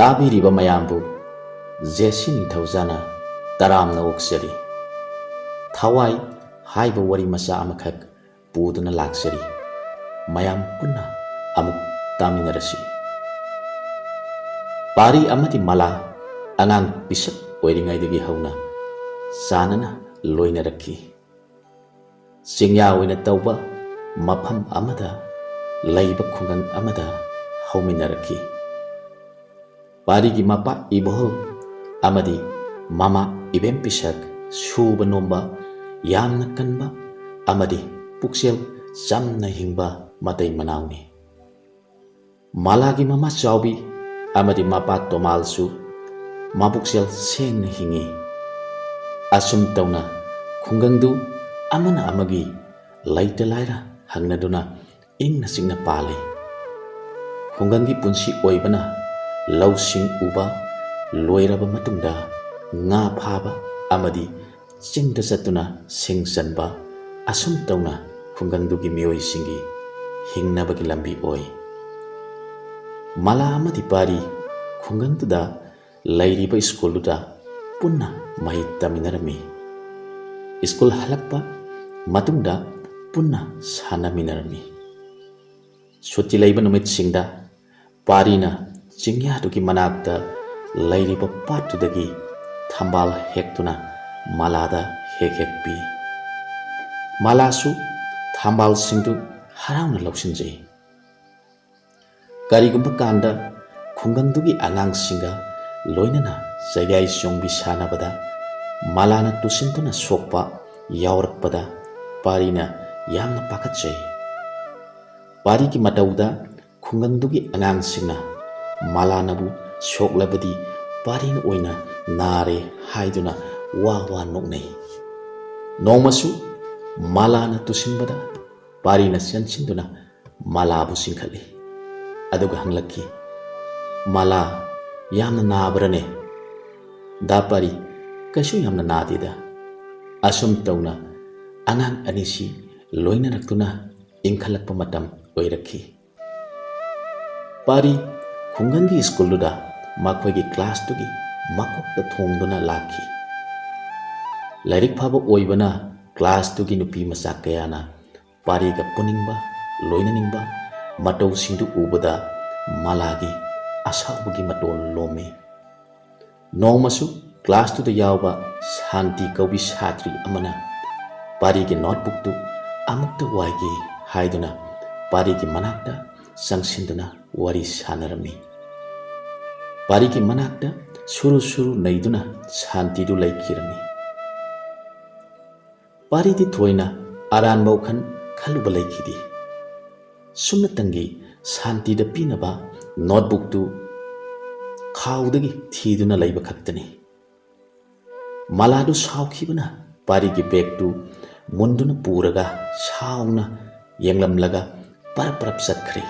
ꯇꯥꯕꯤꯔꯤꯕ ꯃꯌꯥꯝꯕꯨ ꯖꯦꯁꯤ ꯅꯤꯡꯊꯧꯖꯥꯅ ꯇꯔꯥꯝꯅ ꯑꯣꯛꯆꯔꯤ꯫ ꯊꯋꯥꯏ ꯍꯥꯏꯕ ꯋꯥꯔꯤ ꯃꯆꯥ ꯑꯃꯈꯛ ꯄꯨꯗꯨꯅ ꯂꯥꯛꯆꯔꯤ꯫ ꯃꯌꯥꯝ ꯄꯨꯟꯅ ꯑꯃꯨꯛ ꯇꯥꯃꯤꯟꯅꯔꯁꯤ꯫ ꯄꯥꯔꯤ ꯑꯃꯗꯤ ꯃꯂꯥ ꯑꯉꯥꯡ ꯄꯤꯁꯛ ꯑꯣꯏꯔꯤꯉꯩꯗꯒꯤ ꯍꯧꯅ ꯆꯥꯟꯅꯅ ꯂꯣꯏꯅꯔꯛꯈꯤ꯫ ꯆꯤꯡꯌꯥ ꯑꯣꯏꯅ ꯇꯧꯕ ꯃꯐꯝ ꯑꯃꯗ ꯂꯩꯕ ꯈꯨꯡꯒꯪ ꯑꯃꯗ ꯍꯧꯃꯤꯟꯅꯔꯛꯈꯤ꯫ ꯄꯥꯔꯤꯒꯤ ꯃꯄꯥ ꯏꯕꯣꯍꯜ ꯑꯃꯗꯤ ꯃꯃꯥ ꯏꯕꯦꯝꯄꯤꯁꯛ ꯁꯨꯕ ꯅꯣꯝꯕ ꯌꯥꯝꯅ ꯀꯟꯕ ꯑꯃꯗꯤ ꯄꯨꯛꯆꯦꯜ ꯆꯝꯅ ꯍꯤꯡꯕ ꯃꯇꯩ ꯃꯅꯥꯎꯅꯤ꯫ ꯃꯂꯥꯒꯤ ꯃꯃꯥ ꯆꯥꯎꯕꯤ ꯑꯃꯗꯤ ꯃꯄꯥ ꯇꯣꯃꯥꯜꯁꯨ ꯃꯕꯨꯛꯆꯦꯜ ꯁꯦꯡꯅ ꯍꯤꯡꯉꯤ꯫ ꯑꯁꯨꯝ ꯇꯧꯅ ꯈꯨꯡꯒꯪꯗꯨ ꯑꯃꯅ ꯑꯃꯒꯤ ꯂꯩꯇ ꯂꯥꯏꯔ ꯍꯪꯅꯗꯨꯅ ꯏꯪꯅ ꯆꯤꯛꯅ ꯄꯥꯜꯂꯤ꯫ ꯈꯨꯡꯒꯪꯒꯤ ꯄꯨꯟꯁꯤ ꯑꯣꯏꯕꯅ ꯂꯧꯁꯤꯡ ꯎꯕ ꯂꯣꯏꯔꯕ ꯃꯇꯨꯡꯗ ꯉꯥ ꯐꯥꯕ ꯑꯃꯗꯤ ꯆꯤꯡꯗ ꯆꯠꯇꯨꯅ ꯁꯤꯡ ꯆꯟꯕ, ꯑꯁꯨꯝ ꯇꯧꯅ ꯈꯨꯡꯒꯪꯗꯨꯒꯤ ꯃꯤꯑꯣꯏꯁꯤꯡꯒꯤ ꯍꯤꯡꯅꯕꯒꯤ ꯂꯝꯕꯤ ꯑꯣꯏ꯫ ꯃꯂꯥ ꯑꯃꯗꯤ ꯄꯥꯔꯤ ꯈꯨꯡꯒꯪꯗꯨꯗ ꯂꯩꯔꯤꯕ ꯁ꯭ꯀꯨꯜꯗꯨꯗ ꯄꯨꯟꯅ ꯃꯍꯩ ꯇꯝꯃꯤꯟꯅꯔꯝꯃꯤ꯫ ꯁ꯭ꯀꯨꯜ ꯍꯜꯂꯛꯄ ꯃꯇꯨꯡꯗ ꯄꯨꯟꯅ ꯁꯥꯟꯅꯃꯤꯟꯅꯔꯝꯃꯤ꯫ ꯁꯨꯇꯤ ꯂꯩꯕ ꯅꯨꯃꯤꯠꯁꯤꯡꯗ ꯄꯥꯔꯤꯅ ꯆꯤꯡꯌꯥꯗꯨꯒꯤ ꯃꯅꯥꯛꯇ ꯂꯩꯔꯤꯕ ꯄꯥꯠꯇꯨꯗꯒꯤ ꯊꯝꯕꯥꯜ ꯍꯦꯛꯇꯨꯅ ꯃꯂꯥꯗ ꯍꯦꯛ ꯍꯦꯛ ꯄꯤ꯫ ꯃꯂꯥꯁꯨ ꯊꯝꯕꯥꯜꯁꯤꯡꯗꯨ ꯍꯔꯥꯎꯅ ꯂꯧꯁꯤꯟꯖꯩ꯫ ꯀꯔꯤꯒꯨꯝꯕ ꯀꯥꯟꯗ ꯈꯨꯡꯒꯪꯗꯨꯒꯤ ꯑꯉꯥꯡꯁꯤꯡꯒ ꯂꯣꯏꯅꯅ ꯆꯩꯒꯥꯏ ꯆꯣꯡꯕꯤ ꯁꯥꯟꯅꯕꯗ ꯃꯂꯥꯅ ꯇꯨꯁꯤꯟꯗꯨꯅ ꯁꯣꯛꯄ ꯌꯥꯎꯔꯛꯄꯗ ꯄꯥꯔꯤꯅ ꯌꯥꯝꯅ ꯄꯥꯈꯠꯆꯩ꯫ ꯄꯥꯔꯤꯒꯤ ꯃꯇꯧꯗ ꯈꯨꯡꯒꯪꯗꯨꯒꯤ ꯑꯉꯥꯡꯁꯤꯡꯅ ꯃꯂꯥꯅꯕꯨ ꯁꯣꯛꯂꯕꯗꯤ ꯄꯥꯔꯤꯅ ꯑꯣꯏꯅ ꯅꯥꯔꯦ ꯍꯥꯏꯗꯨꯅ ꯋꯥ ꯋꯥ ꯅꯣꯛꯅꯩ꯫ ꯅꯣꯡꯃꯁꯨ ꯃꯂꯥꯅ ꯇꯨꯁꯤꯟꯕꯗ ꯄꯥꯔꯤꯅ ꯆꯦꯟꯁꯤꯟꯗꯨꯅ ꯃꯂꯥꯕꯨ ꯆꯤꯡꯈꯠꯂꯤ꯫ ꯑꯗꯨꯒ ꯍꯪꯂꯛꯈꯤ, "ꯃꯂꯥ, ꯌꯥꯝꯅ ꯅꯥꯕ꯭ꯔꯅꯦ?" "ꯗꯥ ꯄꯥꯔꯤ, ꯀꯩꯁꯨ ꯌꯥꯝꯅ ꯅꯥꯗꯦꯗ." ꯑꯁꯨꯝ ꯇꯧꯅ ꯑꯉꯥꯡ ꯑꯅꯤꯁꯤ ꯂꯣꯏꯅꯔꯛꯇꯨꯅ ꯏꯟꯈꯠꯂꯛꯄ ꯃꯇꯝ ꯑꯣꯏꯔꯛꯈꯤ꯫ ꯄꯥꯔꯤ ꯈꯨꯡꯒꯪꯒꯤ ꯁ꯭ꯀꯨꯜꯗꯨꯗ ꯃꯈꯣꯏꯒꯤ ꯀ꯭ꯂꯥꯁꯇꯨꯒꯤ ꯃꯀꯣꯛꯇ ꯊꯣꯡꯗꯨꯅ ꯂꯥꯛꯈꯤ꯫ ꯂꯥꯏꯔꯤꯛ ꯐꯕ ꯑꯣꯏꯕꯅ ꯀ꯭ꯂꯥꯁꯇꯨꯒꯤ ꯅꯨꯄꯤ ꯃꯆꯥ ꯀꯌꯥꯅ ꯄꯥꯔꯤꯒ ꯄꯨꯅꯤꯡꯕ ꯂꯣꯏꯅꯅꯤꯡꯕ ꯃꯇꯧꯁꯤꯡꯗꯨ ꯎꯕꯗ ꯃꯂꯥꯒꯤ ꯑꯁꯥꯎꯕꯒꯤ ꯃꯇꯣꯜ ꯂꯣꯝꯃꯤ꯫ ꯅꯣꯡꯃꯁꯨ ꯀ꯭ꯂꯥꯁꯇꯨꯗ ꯌꯥꯎꯕ ꯁꯥꯟꯇꯤ ꯀꯧꯕꯤ ꯁꯥꯇ꯭ꯔꯤ ꯑꯃꯅ ꯄꯥꯔꯤꯒꯤ ꯅꯣꯠꯕꯨꯛꯇꯨ ꯑꯃꯨꯛꯇ ꯋꯥꯏꯒꯦ ꯍꯥꯏꯗꯨꯅ ꯄꯥꯔꯤꯒꯤ ꯃꯅꯥꯛꯇ ꯆꯪꯁꯤꯟꯗꯨꯅ ꯋꯥꯔꯤ ꯁꯥꯟꯅꯔꯝꯃꯤ꯫ ꯄꯥꯔꯤꯒꯤ ꯃꯅꯥꯛꯇ ꯁꯨꯔꯨ ꯁꯨꯔꯨ ꯅꯩꯗꯨꯅ ꯁꯥꯟꯇꯤꯗꯨ ꯂꯩꯈꯤꯔꯝꯃꯤ꯫ ꯄꯥꯔꯤꯗꯤ ꯊꯣꯏꯅ ꯑꯔꯥꯟꯕ ꯋꯥꯈꯜ ꯈꯜꯂꯨꯕ ꯂꯩꯈꯤꯗꯦ꯫ ꯁꯨꯝꯅꯇꯪꯒꯤ ꯁꯥꯟꯇꯤꯗ ꯄꯤꯅꯕ ꯅꯣꯠꯕꯨꯛꯇꯨ ꯈꯥꯎꯗꯒꯤ ꯊꯤꯗꯨꯅ ꯂꯩꯕ ꯈꯛꯇꯅꯤ꯫ ꯃꯂꯥꯗꯨ ꯁꯥꯎꯈꯤꯕꯅ ꯄꯥꯔꯤꯒꯤ ꯕꯦꯒꯇꯨ ꯃꯨꯟꯗꯨꯅ ꯄꯨꯔꯒ ꯁꯥꯎꯅ ꯌꯦꯡꯂꯝꯂꯒ ꯄꯔꯞ ꯄꯔꯞ ꯆꯠꯈ꯭ꯔꯦ꯫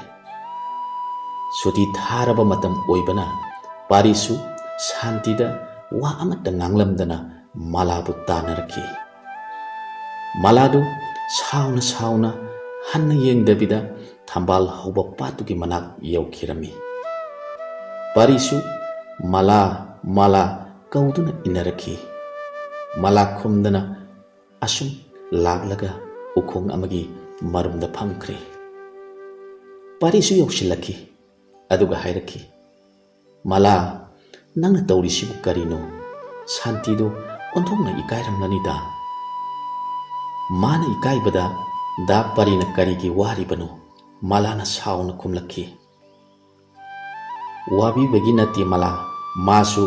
ꯁꯨꯇꯤ ꯊꯥꯔꯕ ꯃꯇꯝ ꯑꯣꯏꯕꯅ ꯄꯥꯔꯤꯁꯨ ꯁꯥꯟꯇꯤꯗ ꯋꯥ ꯑꯃꯠꯇ ꯉꯥꯡꯂꯝꯗꯅ ꯃꯂꯥꯕꯨ ꯇꯥꯟꯅꯔꯛꯈꯤ꯫ ꯃꯂꯥꯗꯨ ꯁꯥꯎꯅ ꯁꯥꯎꯅ ꯍꯟꯅ ꯌꯦꯡꯗꯕꯤꯗ ꯊꯝꯕꯥꯜ ꯍꯧꯕ ꯄꯥꯠꯇꯨꯒꯤ ꯃꯅꯥꯛ ꯌꯧꯈꯤꯔꯝꯃꯤ꯫ ꯄꯥꯔꯤꯁꯨ "ꯃꯂꯥ, ꯃꯂꯥ" ꯀꯧꯗꯨꯅ ꯏꯟꯅꯔꯛꯈꯤ꯫ ꯃꯂꯥ ꯈꯨꯝꯗꯅ ꯑꯁꯨꯝ ꯂꯥꯛꯂꯒ ꯎꯈꯣꯡ ꯑꯃꯒꯤ ꯃꯔꯨꯝꯗ ꯐꯝꯈ꯭ꯔꯦ꯫ ꯄꯥꯔꯤꯁꯨ ꯌꯧꯁꯤꯜꯂꯛꯈꯤ꯫ ꯑꯗꯨꯒ ꯍꯥꯏꯔꯛꯈꯤ, "ꯃꯂꯥ, ꯅꯪꯅ ꯇꯧꯔꯤꯁꯤꯕꯨ ꯀꯔꯤꯅꯣ? ꯁꯥꯟꯇꯤꯗꯣ ꯑꯣꯟꯊꯣꯛꯅ ꯏꯀꯥꯏꯔꯝꯂꯅꯤꯗ." ꯃꯥꯅ ꯏꯀꯥꯏꯕꯗ ꯗꯥ ꯄꯥꯔꯤꯅ ꯀꯔꯤꯒꯤ ꯋꯥꯔꯤꯕꯅꯣ? ꯃꯂꯥꯅ ꯁꯥꯎꯅ ꯈꯨꯝꯂꯛꯈꯤ, "ꯋꯥꯕꯤꯕꯒꯤ ꯅꯠꯇꯦ ꯃꯂꯥ, ꯃꯥꯁꯨ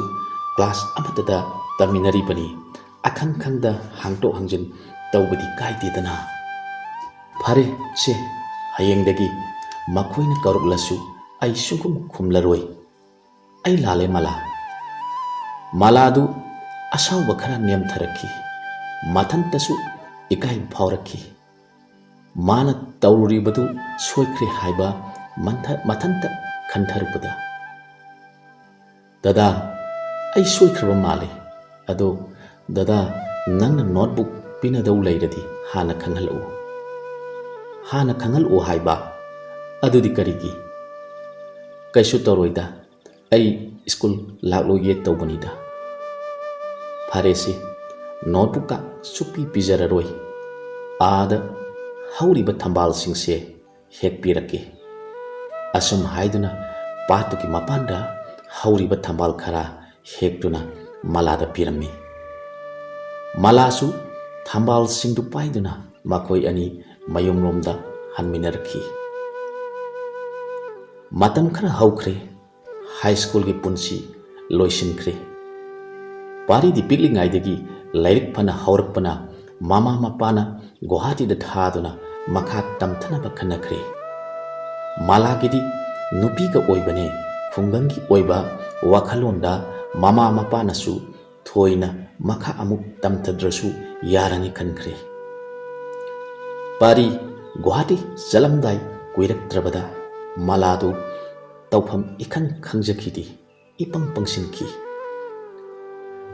ꯀ꯭ꯂꯥꯁ ꯑꯃꯠꯇꯗ ꯇꯝꯃꯤꯟꯅꯔꯤꯕꯅꯤ, ꯑꯈꯪ ꯈꯪꯗ ꯍꯥꯡꯇꯣꯛ ꯍꯥꯡꯖꯤꯟ ꯇꯧꯕꯗꯤ ꯀꯥꯏꯗꯦꯗꯅ." "ꯐꯔꯦ ꯁꯦ, ꯍꯌꯦꯡꯗꯒꯤ ꯃꯈꯣꯏꯅ ꯀꯧꯔꯛꯂꯁꯨ ꯑꯩ ꯁꯨꯡꯈꯨꯝ ꯈꯨꯝꯂꯔꯣꯏ꯫ ꯑꯩ ꯂꯥꯜꯂꯦ ꯃꯂꯥ." ꯃꯂꯥꯗꯨ ꯑꯁꯥꯎꯕ ꯈꯔ ꯅꯦꯝꯊꯔꯛꯈꯤ꯫ ꯃꯊꯟꯇꯁꯨ ꯏꯀꯥꯏꯕ ꯐꯥꯎꯔꯛꯈꯤ꯫ ꯃꯥꯅ ꯇꯧꯔꯨꯔꯤꯕꯗꯨ ꯁꯣꯏꯈ꯭ꯔꯦ ꯍꯥꯏꯕ ꯃꯊꯟꯇ ꯈꯟꯊꯔꯨꯕꯗ, "ꯗꯥꯗꯥ, ꯑꯩ ꯁꯣꯏꯈ꯭ꯔꯕ ꯃꯥꯜꯂꯦ꯫ ꯑꯗꯣ ꯗꯥꯗꯥ, ꯅꯪꯅ ꯅꯣꯠꯕꯨꯛ ꯄꯤꯅꯗꯧ ꯂꯩꯔꯗꯤ ꯍꯥꯟꯅ ꯈꯪꯍꯜꯂꯛꯎ." "ꯍꯥꯟꯅ ꯈꯪꯍꯜꯂꯛꯎ ꯍꯥꯏꯕ? ꯑꯗꯨꯗꯤ ꯀꯔꯤꯒꯤ?" "ꯀꯩꯁꯨ ꯇꯧꯔꯣꯏꯗ, ꯑꯩ स्कूल लाक्लोगे तौबनीदा फरेसे नोटबुक का सुपी पिजररोय आद हौरिब थंबाल सिंसे हेक पिरके असम हाइदुना पातु की मपानदा हौरिब थंबाल खरा हेक्तुना मलादा पिरम्मी मलासु थंबाल सिंदु पाइदुना मखोय अनि मयुमरोमदा हनमिनरखी मतम खरा हौख्रे हाई स्कूल की पुंसी लोइसिनख्रे पारी दी पिगलिंगाइदगी लाइरिक फना हौरकपना मामा मपाना गुवाहाटी दा थादुना मखा तमथनबा खनख्रे मालागिदी नुपीगा ओइबने खुंगंगी ओइबा वाखलोंदा मामा मपानासु थोइना मखा अमुक तमथद्रसु यारनी खनख्रे पारी गुवाहाटी चलमदाय कुइरक्त्रबदा मालादु तौफम इखन खंजखिदी इपंग पंगसिनखी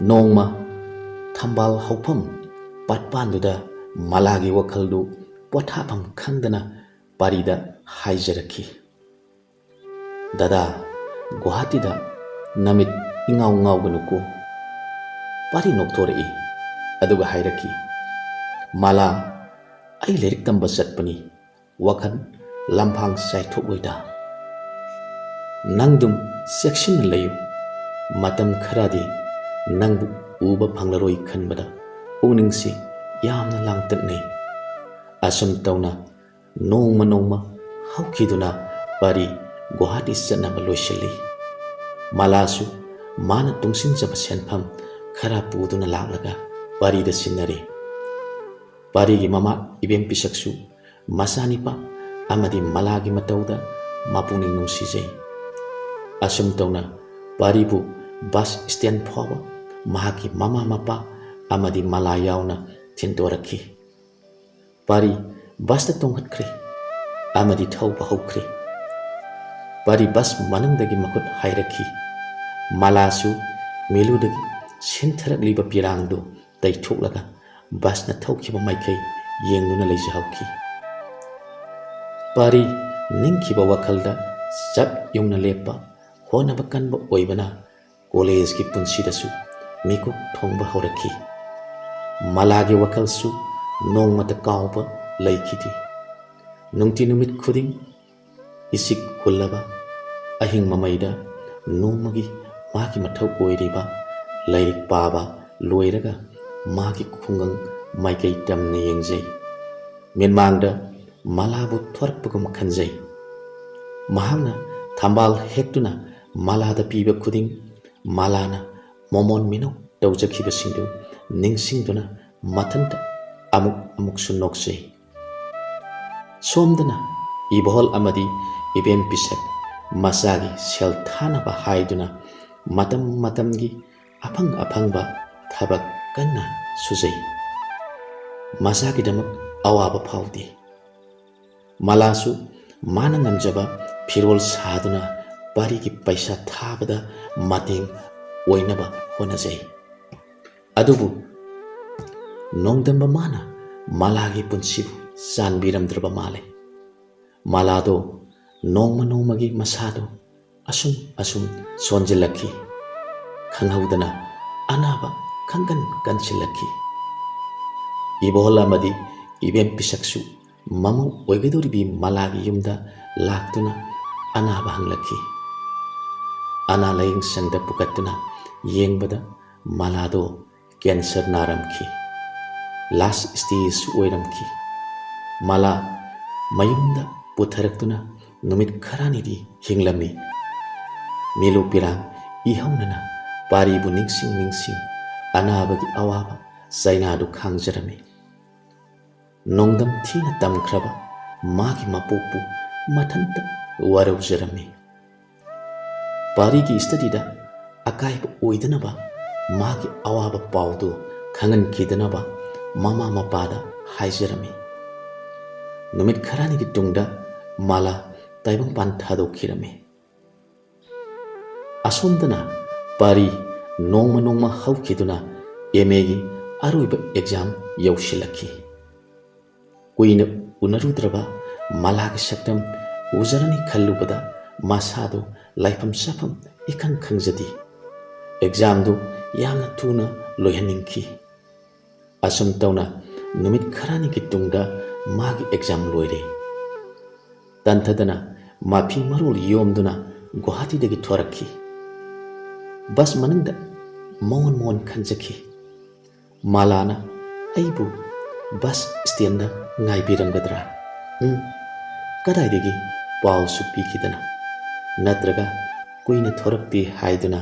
नोंमा थंबाल हौफम पाटपानदुदा मालागी वखलदु पोथाफम खंगदना पारीदा हाइजरखी दादा गुवाहाटीदा नमित इंगाव गावगनुको पारी नोक्थोरई अदुगा हाइरखी माला आई लाइरिक तंबा चटपनी वखन लंफांग साइथोगोइदा नंगदुम सेक्शन लयु मतम खरादी नंगबु उबा फंगलरोई खनबदा उनिंगसी यामना लांगतनै असम तौना नोंमा हौखिदुना पारी गुवाहाटी चटनबा लोइसली मालासु माना तुंगसिनजबा सेनफम खरा पुदुना लांगलगा पारीदा सिन्नरे पारीगी mama इबेम पिसक्सु मसानिपा अमदी मलागी मतौदा मापुनिंग नुंसिजै Assam तौना पारीबु bus stand फावा महाकी mama Mopa अमदी मला यावना थिनदोरखी पारी बस तोंगखत्ख्रे अमदी थौबा हौख्रे पारी बस मनंगदगी मखुत हाइरखी मालासु मेलुदगी सिनथरकलिबा पिरांगदो तैथोकलगा बसना थौखिबा माइखै येंगदुना लैजहौखी पारी निंखिबा वखलदा चप युंगना लेपा होनबा कनबा ओइबना कॉलेज की पुंसीदसु मिकुप थोंबा हौरखी मालागे वखलसु नोंमता कावबा लैखिदी नुंगति नुमित खुदिंग इसिक हुल्लबा अहिंग ममैदा नोंमगी माकी मथौ ओइरिबा लाइरिक पाबा लोइरगा माकी खुंगंग माइकै तमने येंगजै मेनमांगदा मालाबु थोरकपगुम खनजै महांगना थंबाल हेक्तुना मालादा पीबा खुदिंग मालाना मोमोन मिनो तौजखिबसिंदु निंगसिंदुना मथंता अमुकसु नोक्सै सोमदना इबोहल अमदी इबेम पिसक मसागी सेल थानबा हाइदुना मतम मतमगी अफंग अफंगबा थबक कन्ना सुजै मसागिदमक अवाबा फाउदी मालासु माना नमजबा फिरोल सादुना पारीगी पैसा थाबदा मतेंग ओइनबा होनजै अदुबु नोंदंबा माना मालागी पुंसिबु जानबिरमद्रबा माले मालादो नोंमगी मसादो असुम सोंजिलखी खंगहौदना अनाबा खंगन कंसिलखी इबोहल अमदी इबेम पिसक्सु ममु ओइगदोरिबी मालागी युमदा लाक्तुना अनाबा हंगलखी अना लाइंग संगदा पुकत्तुना येंगबदा मालादो कैंसर नारमखी लास्ट स्टेज ओइरमखी माला मयुमदा पुथरक्तुना नुमित खरानिदी हिंगलमी मेलो पिरांग इहौनना पारीबु निंगसिंग अनाबगी अवाबा साइनादु खांगजरमी नोंदम थीना तमख्रबा मागी मपोकपु मथंत वरौजरमी पारीगी स्टडीदा अकायब ओइदनबा मागी अवाबा पाउदु खंगनखिदनबा ममा मपादा हाइजरमी नुमित खरानिगी तुंगदा माला ताइबंग पान थादोखिरमी असोमदना पारी नोंमा हौखिदुना एमएगी अरोइब exam यौशिलखी queen उनरुद्रबा मालागी सक्तम उजरनी खल्लुबदा मासादो लाइफम सफम ikhang khangzadi examdu yamna thuna loihaningki asum tawna numit kharani ki tungda magi exam loire tanthadana mafi marul yomduna guwahati dagi thorakhi bas manangda mon khanjaki malana aibu bas stand ngai biramgadra kadai dagi paw supi kidana natraga kuina thorakti haiduna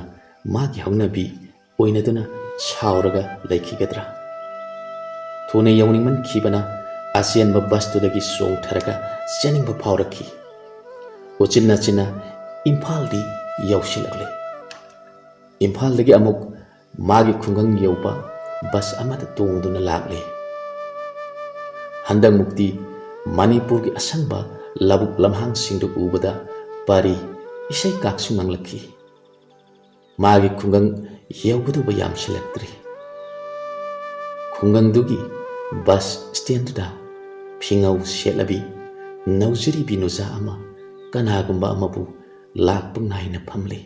magi haunabi oinaduna chauraga laikhigadra thune yawningman khibana asian ba bus to dagi song tharaga chening ba phaurakhi ochilna china imphal di yausilagle imphal dagi amuk magi khungang yaupa bus amada tongduna lagle handang mukti manipur gi asangba labuk lamhang singdu ubada pari isai kaksu manglakhi magi khungang yaugudu ba yam silaktri khungang dugi bus stand da phingau selabi naujiri binuza ama kanagumba amabu lakpa ngaina phamle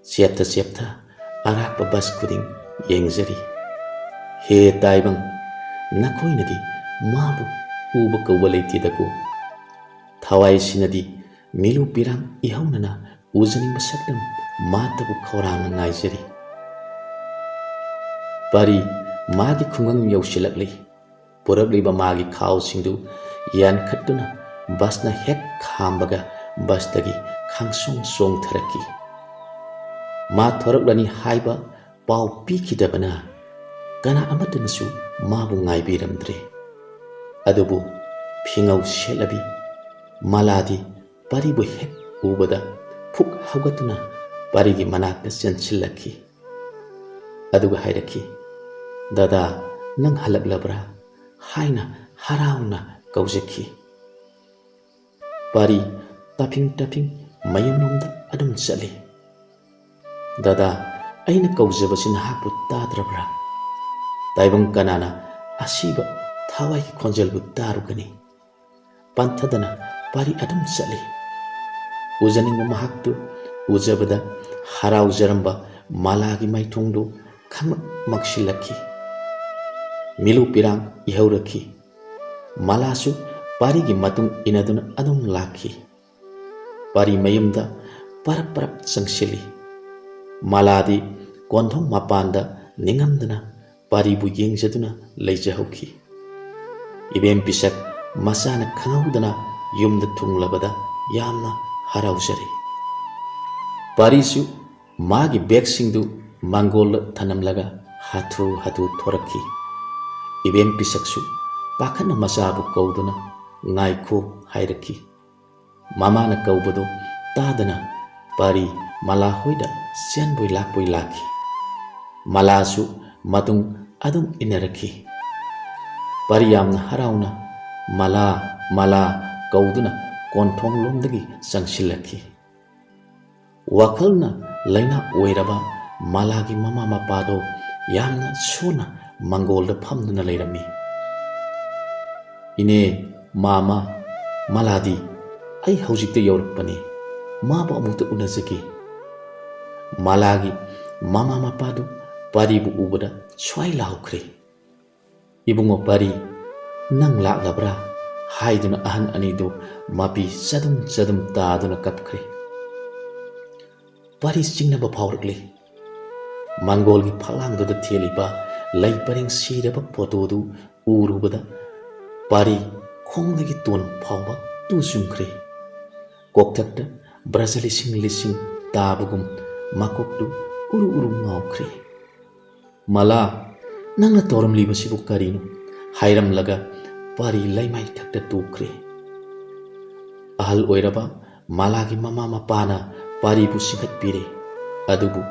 septa arakpa bus kuding yengjari he taibang nakhoinadi mabu uba kawba leitidako thawai sinadi milu pirang ihaunana ujaning basakdam matabu khawrang ngaijari pari magi khungang yausilakli purabliba magi khaw singdu yan khattuna basna hek khambaga basdagi khangsong song tharaki ma thoraklani haiba paw pikidabana kana amatanasu mabu ngaibiramdre adubu phingau selabi maladi paribu hek ubada phuk hagatuna parigi manakta chanchilakhi aduga hairaki dada nang halaklabra haina harauna kaujaki pari taping mayamnomda adum chali dada aina kaujabasina hapu tadrabra taibang kanana asiba thawai khonjelbu tarugani panthadana pari adum chali ujaninga mahaktu ujabada harau jaramba malagi maithongdu khamak maksilakhi milu pirang ihauraki malasu parigi matung inaduna adum lakhi pari mayumda parap sangsili maladi konthong mapanda ningamdana paribu yengjaduna leijahauki ibem pisak masana khangaudana yumda thunglabada yamna haraujari parisu magi bag singdu mangol thanamlaga hathu thorakhi ibem pisaksu pakhana masabu kauduna ngaikho hairaki mamana kaubado tadana pari mala hoida senboi lakhi malasu matung adum inaraki pari yamna harauna mala kauduna konthong lomdagi sangsilakhi wakalna laina oiraba malagi mama mapado yamna sona mangolda phamduna leirami ine mama maladi ai haujikte yorpani maba amukta unazaki malagi mama mapado paribu ubada swai laukre ibungo pari nang laklabra haiduna ahan anido mapi sadum taduna kapkre pari singnaba phaurakle mangolgi phalangduda theliba lai pareng siraba photodu urubada pari khongdagi ton phauba tu sumkre kokthakta brazil lising tabugum makoktu uru ngaukre mala nangna toram libasibu karino hairam laga pari laimai thakta tukre ahal oiraba malagi mama mapana paribu singat pire adubu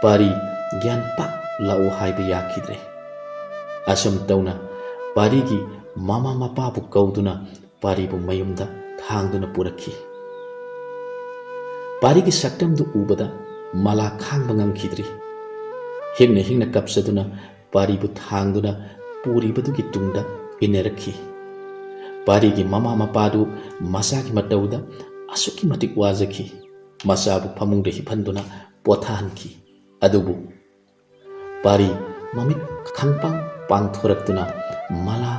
pari gyan pak lau haiba yakidre asam tauna parigi mama mapabu kauduna paribu mayumda thangduna purakhi parigi saktamdu ubada mala khangba ngamkhidri hingna kapsaduna paribu thangduna puribadugi tungda inerakhi parigi mama mapadu masaki matauda asuki matik wazaki masabu phamungda hiphanduna pothahankhi. Adubu pari mamit khangpang pangthoraktuna mala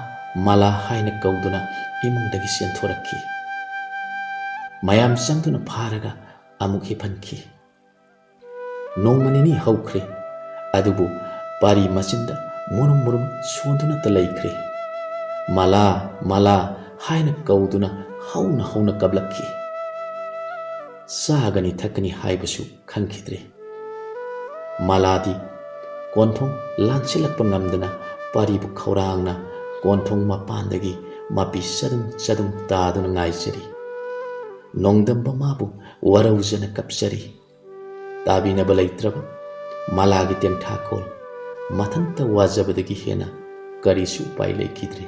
mala haina kauduna imungdagi senthorakhi. Mayam changduna pharaga amuk hiphankhi. Nongmanini haukhre. Adubu pari machinda murum murum sonduna ta laikhre. Mala mala haina kauduna hauna hauna kablakhi. Sagani thakani haibasu khangkhidre. Maladi konthong lanchilakpa ngamdana paribu khaurangna konthong mapandagi mapi sadum taduna ngaijari. Nongdamba mabu waraujana kapsari. Tabinaba laitraba malagi tengthakol mathanta wajabadagi hena karisu upai laikhidre.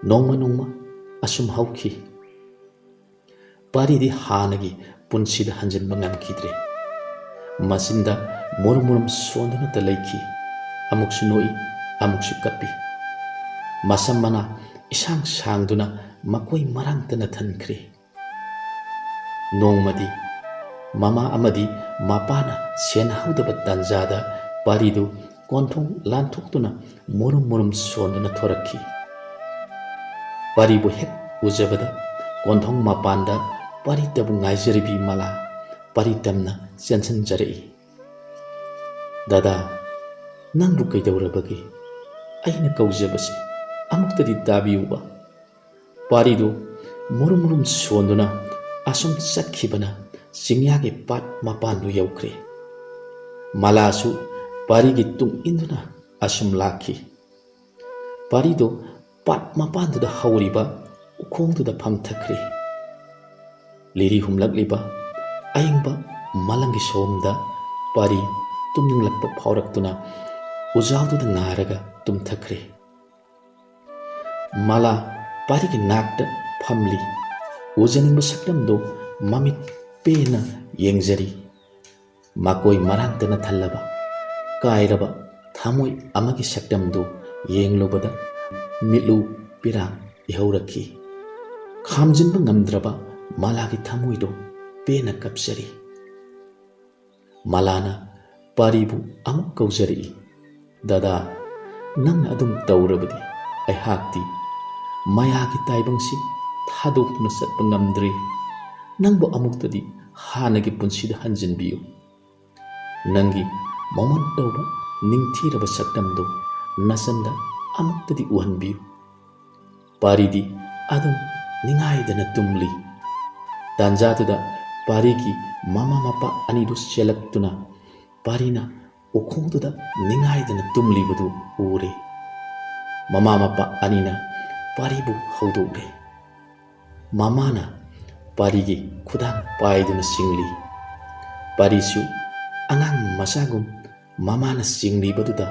Nongma asum haukhi. Paridi hanagi punsida hanjanba ngamkhidre. Masinda murum sonduna ta laikhi. Amuksu noi amuksu kapi. Masam mana isang sangduna makoi marangtana thankre. Nongmadi mama amadi mapana senhaudaba tanjada paridu konthong lanthokduna murum sonduna thorakhi. Paribu hek ujabada konthong mapanda paritabu ngaijaribi mala paritamna sensanjarei. Dada nangbu kaidaurabagi aina kaujabasi amuktadi tabiuba. Paridu murum sonduna asum sakhibana singyage pat mapandu yaukre. Malasu parigi tung induna asum lakhi. Parido pat mapanduda hauriba ukhongduda phamthakre. Liri humlagliba ayingba malangi somda pari tumninglakpa phaurakduna ujaududa ngaraga tumthakre. Mala parigi nakta phamli ujaningba saklamdo mamit pena yengjari. Makoi marangtana thallaba kairaba thamoi amagi saklamdo yenglobada mitlu pirang ihaurakhi. Khamjinba ngamdraba malagi thamoido pena kapsari. Malana paribu amuk kaujari. Dada nangna adum taurabadi aihakti mayagi taibangsi thadokna satpa ngamdre. Nangbo amuktadi hanagi punsida hanjanbiyu. Nangi momon tauba ningthiraba saklamdo nasanda amuktadi uhanbiyu. Paridi adum ningaidana tumli. Tanjatuda parigi mama mapa anidu selaktuna parina ukhongtuda ningaidana tumlibadu ure. Mama mapa anina paribu haudogre. Mamana parigi khudang paiduna singli. Parisu angang masagum mamana singlibaduda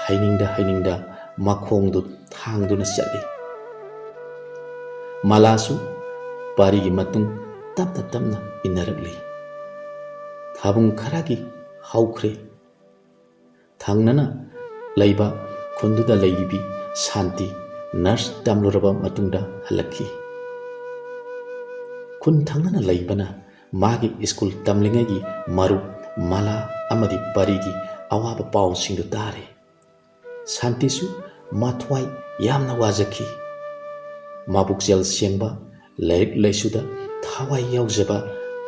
hainingda makhongdu thangduna chali. Malasu parigi matung tapna inaragli. Thabung kharagi haukre. Thangnana laiba khunduda laibi Shanti nurse tamluraba matungda halakhi. Kun thangnana laibana magi school tamlingagi maru mala amadi parigi awaba paw singdu tare. Shanti su mathwai yamna wajaki. Mabukjel sengba lairik laisuda thawai yaujaba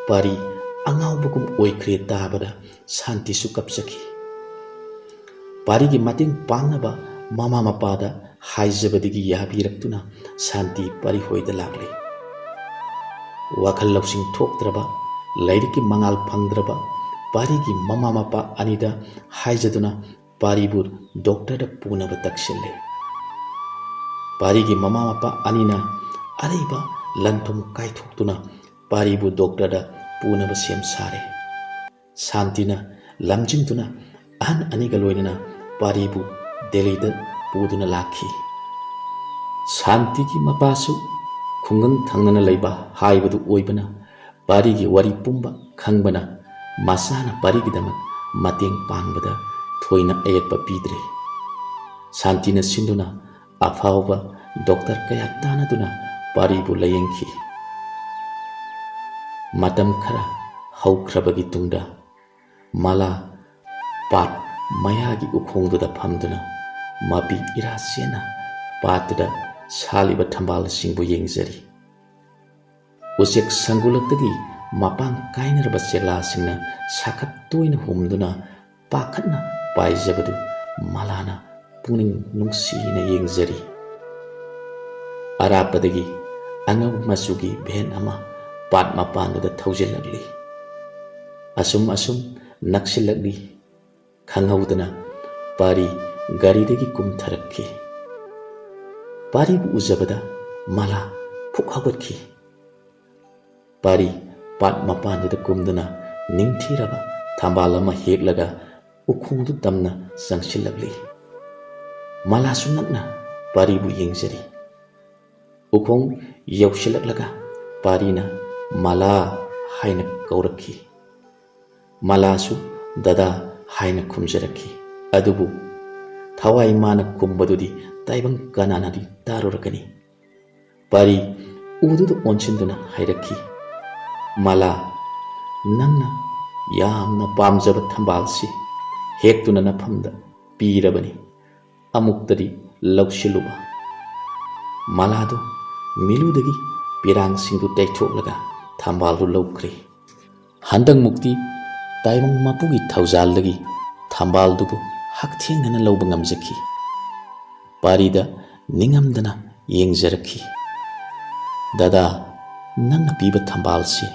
pari angaubugum oikre tabada Shanti su kapsaki. Parigi mating pangnaba mama mapada haijabadigi yabirakduna Shanti pari hoida lagle. Wakhal lausing thokdraba lairiki mangal phangdraba parigi mama mapa anida haijaduna paribur doctor da punaba takshille. Parigi mama mapa anina araiba lanthum kaithokduna paribu doctor da punaba sem sare. Shantina lamjingduna an aniga loinana paribu Delhi da puduna lakhi. Shanti ki mapasu khungang thangnana laiba haibadu oibana parigi wari pumba khangbana masana parigi damak mateng pangbada thoina ayakpa pidre. Shantina sinduna afauba doctor kaya tanaduna paribu layengki. Matam khara ꯍꯧꯈ꯭ꯔꯕꯒꯤ ꯇꯨꯡꯗ ꯃꯥꯂꯥ ꯄꯥꯠ ꯃꯌꯥꯒꯤ ꯎꯈꯣꯡꯗꯨꯗ ꯐꯝꯗꯨꯅ ꯃꯄꯤ era ꯆꯦꯟꯅ ꯄꯥꯠꯇꯨꯗ ꯁꯥꯠꯂꯤꯕ ꯊꯝꯕꯥꯜꯁꯤꯡꯕꯨ ꯌꯦꯡꯖꯔꯤ꯫ ꯎꯆꯦꯛ ꯁꯪꯒꯨꯂꯛꯇꯒꯤ ꯃꯄꯥꯡ ꯀꯥꯏꯅꯔꯕ ꯆꯦꯛꯂꯥꯁꯤꯡꯅ ꯁꯥꯈꯠ ꯇꯣꯏꯅ ꯍꯨꯝꯗꯨꯅ ꯄꯥꯈꯠꯅ ꯄꯥꯏꯖꯕꯗꯨ ꯃꯥꯂꯥꯅ ꯄꯨꯛꯅꯤꯡ ꯅꯨꯡꯁꯤꯅ ꯌꯦꯡꯖꯔꯤ꯫ ꯑꯔꯥꯞꯄꯗꯒꯤ ꯑꯉꯧ ꯃꯆꯨꯒꯤ ꯚꯦꯟ ꯑꯃ ꯄꯥꯠ ꯃꯄꯥꯟꯗꯨꯗ ꯊꯧꯖꯤꯜꯂꯛꯂꯤ꯫ ꯑꯁꯨꯝ ꯅꯛꯁꯤꯜꯂꯛꯂꯤ ꯈꯪꯍꯧꯗꯅ ꯄꯥꯔꯤ ꯒꯥꯔꯤꯗꯒꯤ ꯀꯨꯝꯊꯔꯛꯈꯤ꯫ ꯄꯥꯔꯤꯕꯨ ꯎꯖꯕꯗ ꯃꯥꯂꯥ ꯐꯨꯛ ꯍꯧꯒꯠꯈꯤ꯫ ꯄꯥꯔꯤ ꯄꯥꯠ ꯃꯄꯥꯟꯗꯨꯗ ꯀꯨꯝꯗꯨꯅ ꯅꯤꯡꯊꯤꯔꯕ ꯊꯝꯕꯥꯜ ꯑꯃ ꯍꯦꯛꯂꯒ ꯎꯈꯣꯡꯗꯨ ꯇꯝꯅ ꯆꯪꯁꯤꯜꯂꯛꯂꯤ꯫ ꯃꯥꯂꯥꯁꯨ ꯅꯛꯅ ꯄꯥꯔꯤꯕꯨ ꯌꯦꯡꯖꯔꯤ꯫ ꯎꯈꯣꯡ ꯌꯧꯁꯤꯜꯂꯛꯂꯒ ꯄꯥꯔꯤꯅ ꯃꯥꯂꯥ ꯍꯥꯏꯅ ꯀꯧꯔꯛꯈꯤ꯫ ꯃꯥꯂꯥꯁꯨ ꯗꯗꯥ ꯍꯥꯏꯅ ꯈꯨꯝꯖꯔꯛꯈꯤ꯫ ꯑꯗꯨꯕꯨ ꯊꯋꯥꯏ ꯃꯥꯅ ꯈꯨꯝꯕꯗꯨꯗꯤ ꯇꯥꯏꯕꯪ ꯀꯅꯥꯅꯗꯤ ꯇꯥꯔꯨꯔꯒꯅꯤ꯫ ꯄꯥꯔꯤ ꯎꯗꯨꯗ ꯑꯣꯟꯁꯤꯟꯗꯨꯅ ꯍꯥꯏꯔꯛꯈꯤ, ꯃꯥꯂꯥ, ꯅꯪꯅ ꯌꯥꯝꯅ ꯄꯥꯝꯖꯕ ꯊꯝꯕꯥꯜꯁꯤ ꯍꯦꯛꯇꯨꯅ ꯅꯐꯝꯗ ꯄꯤꯔꯕꯅꯤ, ꯑꯃꯨꯛꯇꯗꯤ ꯂꯧꯁꯤꯜꯂꯨꯕ꯫ ꯃꯥꯂꯥꯗꯨ ꯃꯤꯂꯨꯗꯒꯤ ꯄꯤꯔꯥꯡꯁꯤꯡꯗꯨ ꯇꯩꯊꯣꯛꯂꯒ ꯊꯝꯕꯥꯜꯗꯨ ꯂꯧꯈ꯭ꯔꯦ꯫ ꯍꯟꯗꯛꯃꯨꯛꯇꯤ ꯇꯥꯏꯕꯪ ꯃꯄꯨꯒꯤ ꯊꯧꯖꯥꯜꯗꯒꯤ ꯊꯝꯕꯥꯜꯗꯨꯕꯨ ꯍꯛꯊꯦꯡꯅꯅ ꯂꯧꯕ ꯉꯝꯖꯈꯤ꯫ ꯄꯥꯔꯤꯗ ꯅꯤꯡꯉꯝꯗꯅ ꯌꯦꯡꯖꯔꯛꯈꯤ꯫ ꯗꯗꯥ, ꯅꯪꯅ ꯄꯤꯕ ꯊꯝꯕꯥꯜꯁꯤ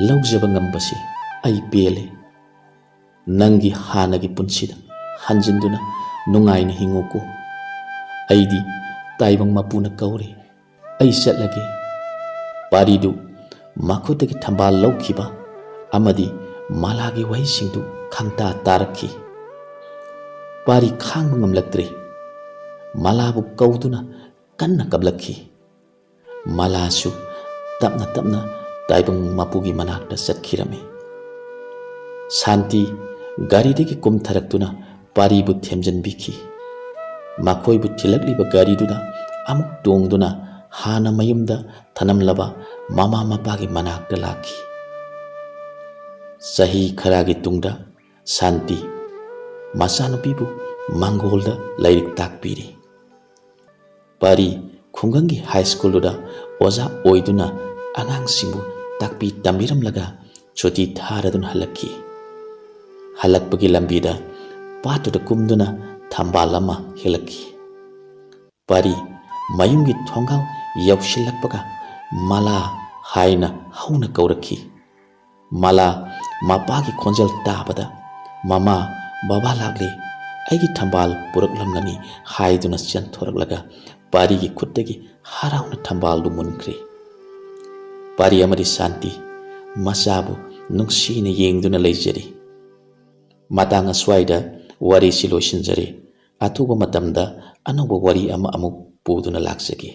ꯂꯧꯖꯕ ꯉꯝꯕꯁꯤ ꯑꯩ ꯄꯦꯜꯂꯦ꯫ ꯅꯪꯒꯤ ꯍꯥꯟꯅꯒꯤ ꯄꯨꯟꯁꯤꯗ ꯍꯟꯖꯤꯟꯗꯨꯅ ꯅꯨꯡꯉꯥꯏꯅ ꯍꯤꯡꯉꯨꯀꯣ꯫ ꯑꯩꯗꯤ ꯇꯥꯏꯕꯪ ꯃꯄꯨꯅ ꯀꯧꯔꯦ, ꯑꯩ ꯆꯠꯂꯒꯦ꯫ ꯄꯥꯔꯤꯗꯨ ꯃꯈꯨꯠꯇꯒꯤ ꯊꯝꯕꯥꯜ ꯂꯧꯈꯤꯕ ꯑꯃꯗꯤ ꯃꯥꯂꯥꯒꯤ ꯋꯥꯍꯩꯁꯤꯡꯗꯨ ꯈꯪꯇꯥ ꯇꯥꯔꯛꯈꯤ꯫ ꯄꯥꯔꯤ ꯈꯥꯡꯕ ꯉꯝꯂꯛꯇ꯭ꯔꯦ꯫ ꯃꯥꯂꯥꯕꯨ ꯀꯧꯗꯨꯅ ꯀꯟꯅ ꯀꯞꯂꯛꯈꯤ꯫ ꯃꯥꯂꯥꯁꯨ ꯇꯞꯅ ꯇꯥꯏꯕꯪ ꯃꯄꯨꯒꯤ ꯃꯅꯥꯛꯇ ꯆꯠꯈꯤꯔꯝꯃꯤ꯫ ꯁꯥꯟꯇꯤ ꯒꯥꯔꯤꯗꯒꯤ ꯀꯨꯝꯊꯔꯛꯇꯨꯅ ꯄꯥꯔꯤꯕꯨ ꯊꯦꯝꯖꯤꯟꯕꯤꯈꯤ꯫ ꯃꯈꯣꯏꯕꯨ ꯊꯤꯜꯂꯛꯂꯤꯕ ꯒꯥꯔꯤꯗꯨꯗ ꯑꯃꯨꯛ ꯇꯣꯡꯗꯨꯅ ꯍꯥꯟꯅ ꯃꯌꯨꯝꯗ ꯊꯅꯝꯂꯕ ꯃꯃꯥ ꯃꯄꯥꯒꯤ ꯃꯅꯥꯛꯇ ꯂꯥꯛꯈꯤ꯫ ꯆꯍꯤ ꯈꯔꯒꯤ ꯇꯨꯡꯗ ꯁꯥꯟꯇꯤ ꯃꯆꯥꯅꯨꯄꯤꯕꯨ ꯃꯪꯒꯣꯜꯗ ꯂꯥꯏꯔꯤꯛ ꯇꯥꯛꯄꯤꯔꯤ꯫ ꯄꯥꯔꯤ ꯈꯨꯡꯒꯪꯒꯤ ꯍꯥꯏ ꯁ꯭ꯀꯨꯜꯗꯨꯗ ꯑꯣꯖꯥ ꯑꯣꯏꯗꯨꯅ ꯑꯉꯥꯡꯁꯤꯡꯕꯨ ꯇꯥꯛꯄꯤ ꯇꯝꯕꯤꯔꯝꯂꯒ ꯁꯨꯇꯤ ꯊꯥꯔꯗꯨꯅ ꯍꯜꯂꯛꯈꯤ꯫ ꯍꯜꯂꯛꯄꯒꯤ ꯂꯝꯕꯤꯗ ꯄꯥꯠꯇꯨꯗ ꯀꯨꯝꯗꯨꯅ ꯊꯝꯕꯥꯜ ꯑꯃ ꯍꯦꯛꯂꯛꯈꯤ꯫ ꯄꯥꯔꯤ ꯃꯌꯨꯝꯒꯤ ꯊꯣꯡꯒꯥꯜ ꯌꯧꯁꯤꯜꯂꯛꯄꯒ ꯃꯥꯂꯥ ꯍꯥꯏꯅ ꯍꯧꯅ ꯀꯧꯔꯛꯈꯤ꯫ ꯃꯥꯂꯥ ꯃꯄꯥꯒꯤ ꯈꯣꯟꯖꯦꯜ ꯇꯥꯕꯗ ꯃꯃꯥ, ꯕꯕꯥ ꯂꯥꯛꯂꯦ, ꯑꯩꯒꯤ ꯊꯝꯕꯥꯜ ꯄꯨꯔꯛꯂꯝꯒꯅꯤ ꯍꯥꯏꯗꯨꯅ ꯆꯦꯟꯊꯣꯔꯛꯂꯒ ꯄꯥꯔꯤꯒꯤ ꯈꯨꯠꯇꯒꯤ ꯍꯔꯥꯎꯅ ꯊꯝꯕꯥꯜꯗꯨ ꯃꯨꯟꯈ꯭ꯔꯦ꯫ ꯄꯥꯔꯤ ꯑꯃꯗꯤ ꯁꯥꯟꯇꯤ ꯃꯆꯥꯕꯨ ꯅꯨꯡꯁꯤꯅ ꯌꯦꯡꯗꯨꯅ ꯂꯩꯖꯔꯤ꯫ ꯃꯇꯥꯡ ꯑꯁ꯭ꯋꯥꯏꯗ ꯋꯥꯔꯤꯁꯤ ꯂꯣꯏꯁꯤꯟꯖꯔꯦ꯫ ꯑꯊꯨꯕ ꯃꯇꯝꯗ ꯑꯅꯧꯕ ꯋꯥꯔꯤ ꯑꯃ ꯑꯃꯨꯛ ꯄꯨꯗꯨꯅ ꯂꯥꯛꯆꯒꯦ꯫